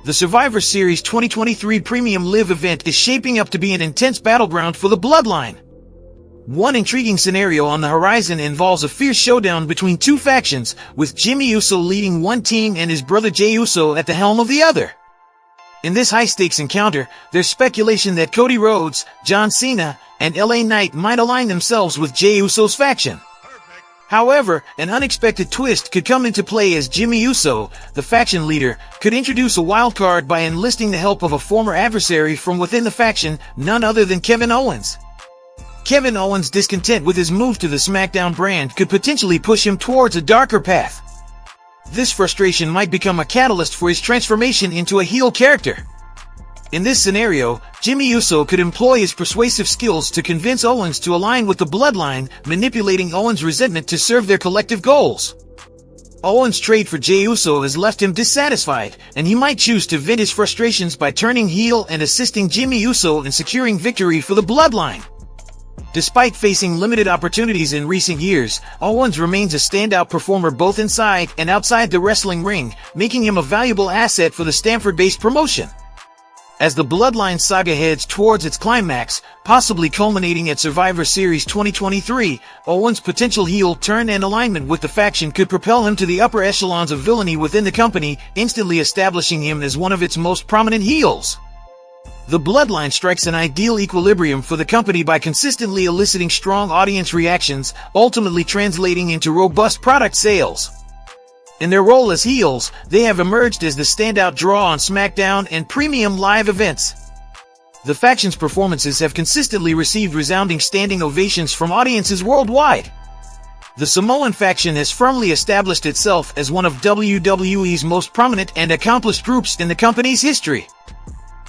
The Survivor Series 2023 Premium Live event is shaping up to be an intense battleground for the bloodline. One intriguing scenario on the horizon involves a fierce showdown between two factions, with Jey Uso leading one team and his brother Jey Uso at the helm of the other. In this high-stakes encounter, there's speculation that Cody Rhodes, John Cena, and LA Knight might align themselves with Jey Uso's faction. However, an unexpected twist could come into play as Jey Uso, the faction leader, could introduce a wildcard by enlisting the help of a former adversary from within the faction, none other than Kevin Owens. Kevin Owens' discontent with his move to the SmackDown brand could potentially push him towards a darker path. This frustration might become a catalyst for his transformation into a heel character. In this scenario, Jey Uso could employ his persuasive skills to convince Owens to align with the bloodline, manipulating Owens' resentment to serve their collective goals. Owens' trade for Jey Uso has left him dissatisfied, and he might choose to vent his frustrations by turning heel and assisting Jey Uso in securing victory for the bloodline. Despite facing limited opportunities in recent years, Owens remains a standout performer both inside and outside the wrestling ring, making him a valuable asset for the Stamford-based promotion. As the Bloodline saga heads towards its climax, possibly culminating at Survivor Series 2023, Owens' potential heel turn and alignment with the faction could propel him to the upper echelons of villainy within the company, instantly establishing him as one of its most prominent heels. The Bloodline strikes an ideal equilibrium for the company by consistently eliciting strong audience reactions, ultimately translating into robust product sales. In their role as heels, they have emerged as the standout draw on SmackDown and premium live events. The faction's performances have consistently received resounding standing ovations from audiences worldwide. The Samoan faction has firmly established itself as one of WWE's most prominent and accomplished groups in the company's history.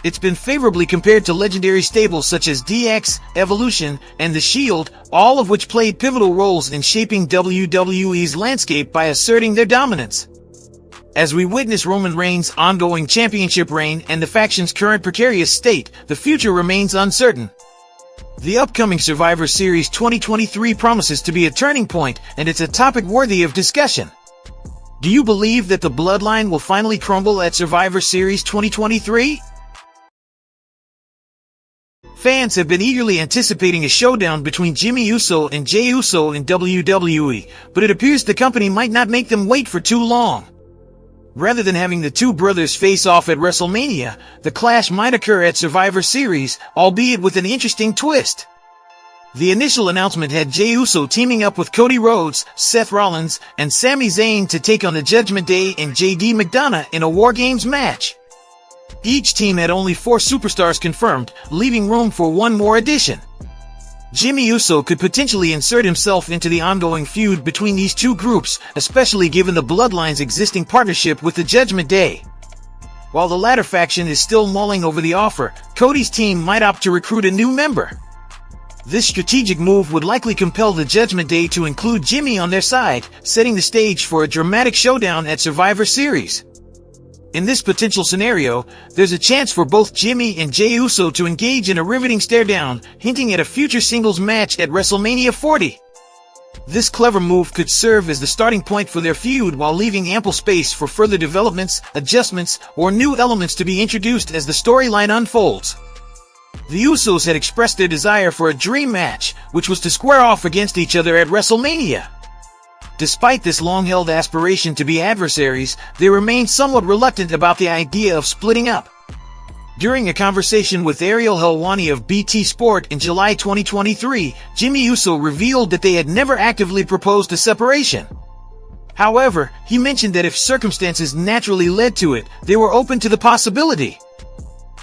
It's been favorably compared to legendary stables such as DX, Evolution, and The Shield, all of which played pivotal roles in shaping WWE's landscape by asserting their dominance. As we witness Roman Reigns' ongoing championship reign and the faction's current precarious state, the future remains uncertain. The upcoming Survivor Series 2023 promises to be a turning point, and it's a topic worthy of discussion. Do you believe that the Bloodline will finally crumble at Survivor Series 2023? Fans have been eagerly anticipating a showdown between Jey Uso and Jey Uso in WWE, but it appears the company might not make them wait for too long. Rather than having the two brothers face off at WrestleMania, the clash might occur at Survivor Series, albeit with an interesting twist. The initial announcement had Jey Uso teaming up with Cody Rhodes, Seth Rollins, and Sami Zayn to take on the Judgment Day and JD McDonough in a War Games match. Each team had only 4 superstars confirmed, leaving room for one more addition. Jey Uso could potentially insert himself into the ongoing feud between these two groups, especially given the Bloodline's existing partnership with the Judgment Day. While the latter faction is still mulling over the offer, Cody's team might opt to recruit a new member. This strategic move would likely compel the Judgment Day to include Jimmy on their side, setting the stage for a dramatic showdown at Survivor Series. In this potential scenario, there's a chance for both Jimmy and Jey Uso to engage in a riveting stare-down, hinting at a future singles match at WrestleMania 40. This clever move could serve as the starting point for their feud while leaving ample space for further developments, adjustments, or new elements to be introduced as the storyline unfolds. The Usos had expressed their desire for a dream match, which was to square off against each other at WrestleMania. Despite this long-held aspiration to be adversaries, they remain somewhat reluctant about the idea of splitting up. During a conversation with Ariel Helwani of BT Sport in July 2023, Jey Uso revealed that they had never actively proposed a separation. However, he mentioned that if circumstances naturally led to it, they were open to the possibility.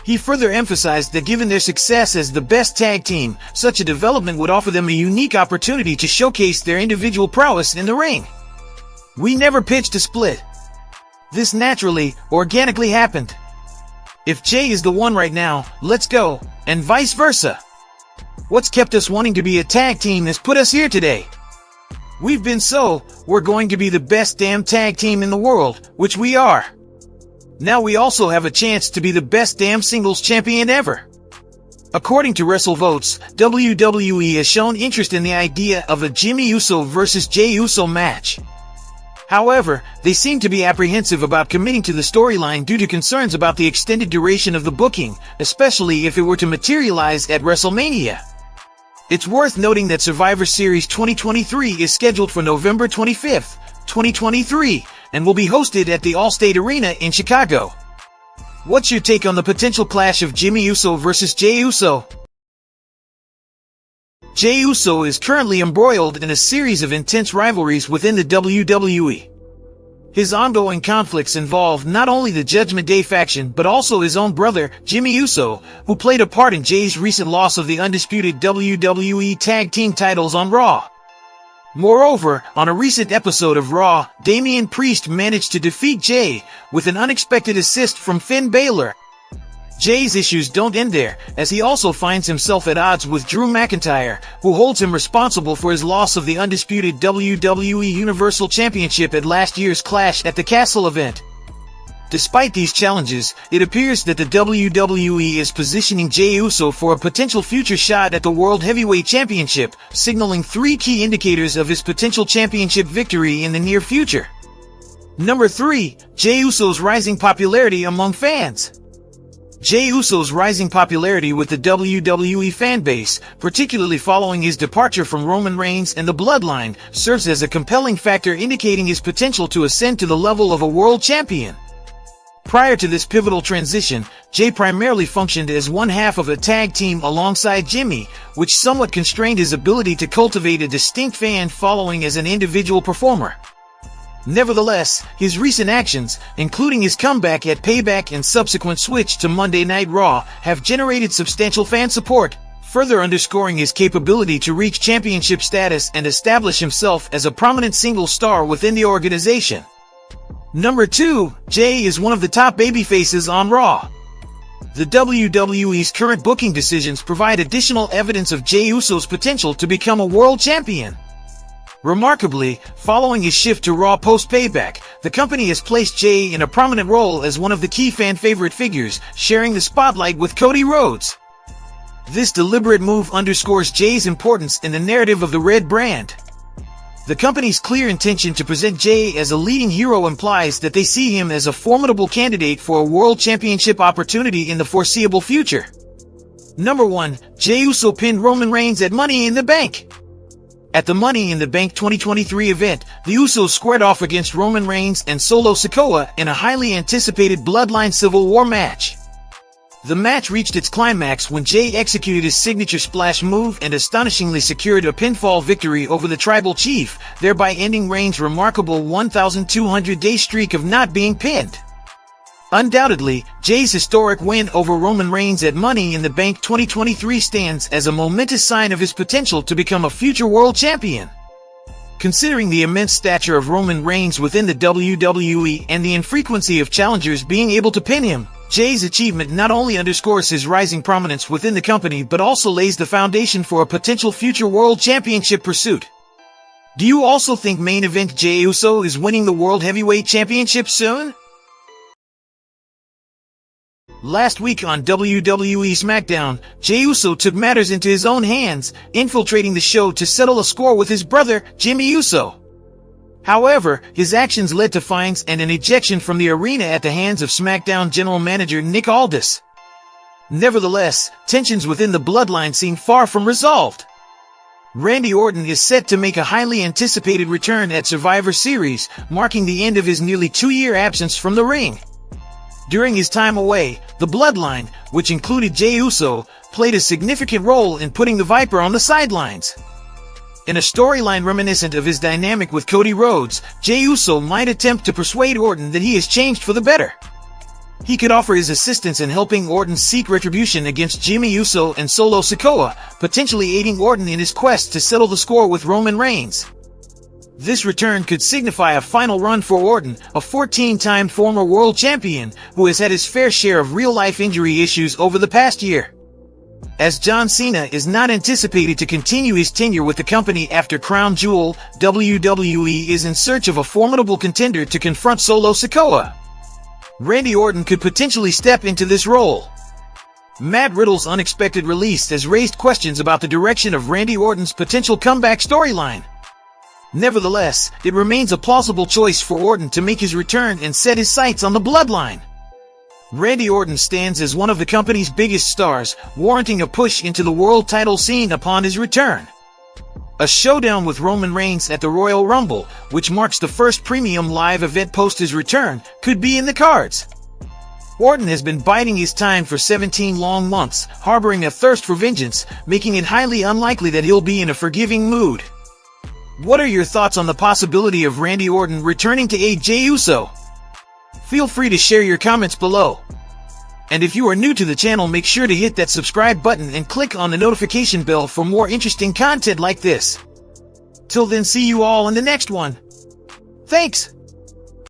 He further emphasized that given their success as the best tag team, such a development would offer them a unique opportunity to showcase their individual prowess in the ring. "We never pitched a split. This naturally, organically happened. If Jey is the one right now, let's go, and vice versa. What's kept us wanting to be a tag team has put us here today. We've been we're going to be the best damn tag team in the world, which we are. Now we also have a chance to be the best damn singles champion ever." According to WrestleVotes, WWE has shown interest in the idea of a Jey Uso versus Jey Uso match. However, they seem to be apprehensive about committing to the storyline due to concerns about the extended duration of the booking, especially if it were to materialize at WrestleMania. It's worth noting that Survivor Series 2023 is scheduled for November 25th, 2023, and will be hosted at the Allstate Arena in Chicago. What's your take on the potential clash of Jimmy Uso versus Jey Uso? Jey Uso is currently embroiled in a series of intense rivalries within the WWE. His ongoing conflicts involve not only the Judgment Day faction but also his own brother, Jimmy Uso, who played a part in Jey's recent loss of the undisputed WWE Tag Team titles on Raw. Moreover, on a recent episode of Raw, Damian Priest managed to defeat Jey with an unexpected assist from Finn Balor. Jey's issues don't end there, as he also finds himself at odds with Drew McIntyre, who holds him responsible for his loss of the undisputed WWE Universal Championship at last year's Clash at the Castle event. Despite these challenges, it appears that the WWE is positioning Jey Uso for a potential future shot at the World Heavyweight Championship, signaling three key indicators of his potential championship victory in the near future. Number 3. Jey Uso's rising popularity among fans. Jey Uso's rising popularity with the WWE fanbase, particularly following his departure from Roman Reigns and the Bloodline, serves as a compelling factor indicating his potential to ascend to the level of a world champion. Prior to this pivotal transition, Jey primarily functioned as one half of a tag team alongside Jimmy, which somewhat constrained his ability to cultivate a distinct fan following as an individual performer. Nevertheless, his recent actions, including his comeback at Payback and subsequent switch to Monday Night Raw, have generated substantial fan support, further underscoring his capability to reach championship status and establish himself as a prominent single star within the organization. Number 2. Jey is one of the top babyfaces on Raw. The WWE's current booking decisions provide additional evidence of Jey Uso's potential to become a world champion. Remarkably, following his shift to Raw post-Payback, the company has placed Jey in a prominent role as one of the key fan-favorite figures, sharing the spotlight with Cody Rhodes. This deliberate move underscores Jey's importance in the narrative of the Red brand. The company's clear intention to present Jey as a leading hero implies that they see him as a formidable candidate for a world championship opportunity in the foreseeable future. Number 1. Jey Uso pinned Roman Reigns at Money in the Bank. At the Money in the Bank 2023 event, the Usos squared off against Roman Reigns and Solo Sikoa in a highly anticipated Bloodline Civil War match. The match reached its climax when Jey executed his signature splash move and astonishingly secured a pinfall victory over the Tribal Chief, thereby ending Reigns' remarkable 1,200-day streak of not being pinned. Undoubtedly, Jey's historic win over Roman Reigns at Money in the Bank 2023 stands as a momentous sign of his potential to become a future world champion. Considering the immense stature of Roman Reigns within the WWE and the infrequency of challengers being able to pin him, Jey's achievement not only underscores his rising prominence within the company but also lays the foundation for a potential future world championship pursuit. Do you also think main event Jey Uso is winning the World Heavyweight Championship soon? Last week on WWE SmackDown, Jey Uso took matters into his own hands, infiltrating the show to settle a score with his brother, Jimmy Uso. However, his actions led to fines and an ejection from the arena at the hands of SmackDown general manager Nick Aldis. Nevertheless, tensions within the Bloodline seem far from resolved. Randy Orton is set to make a highly anticipated return at Survivor Series, marking the end of his nearly 2-year absence from the ring. During his time away, the Bloodline, which included Jey Uso, played a significant role in putting the Viper on the sidelines. In a storyline reminiscent of his dynamic with Cody Rhodes, Jey Uso might attempt to persuade Orton that he has changed for the better. He could offer his assistance in helping Orton seek retribution against Jimmy Uso and Solo Sikoa, potentially aiding Orton in his quest to settle the score with Roman Reigns. This return could signify a final run for Orton, a 14-time former world champion who has had his fair share of real-life injury issues over the past year. As John Cena is not anticipated to continue his tenure with the company after Crown Jewel, WWE is in search of a formidable contender to confront Solo Sikoa. Randy Orton could potentially step into this role. Matt Riddle's unexpected release has raised questions about the direction of Randy Orton's potential comeback storyline. Nevertheless, it remains a plausible choice for Orton to make his return and set his sights on the bloodline. Randy Orton stands as one of the company's biggest stars, warranting a push into the world title scene upon his return. A showdown with Roman Reigns at the Royal Rumble, which marks the first premium live event post his return, could be in the cards. Orton has been biding his time for 17 long months, harboring a thirst for vengeance, making it highly unlikely that he'll be in a forgiving mood. What are your thoughts on the possibility of Randy Orton returning to aid Jey Uso? Feel free to share your comments below. And if you are new to the channel, make sure to hit that subscribe button and click on the notification bell for more interesting content like this. Till then, see you all in the next one. Thanks!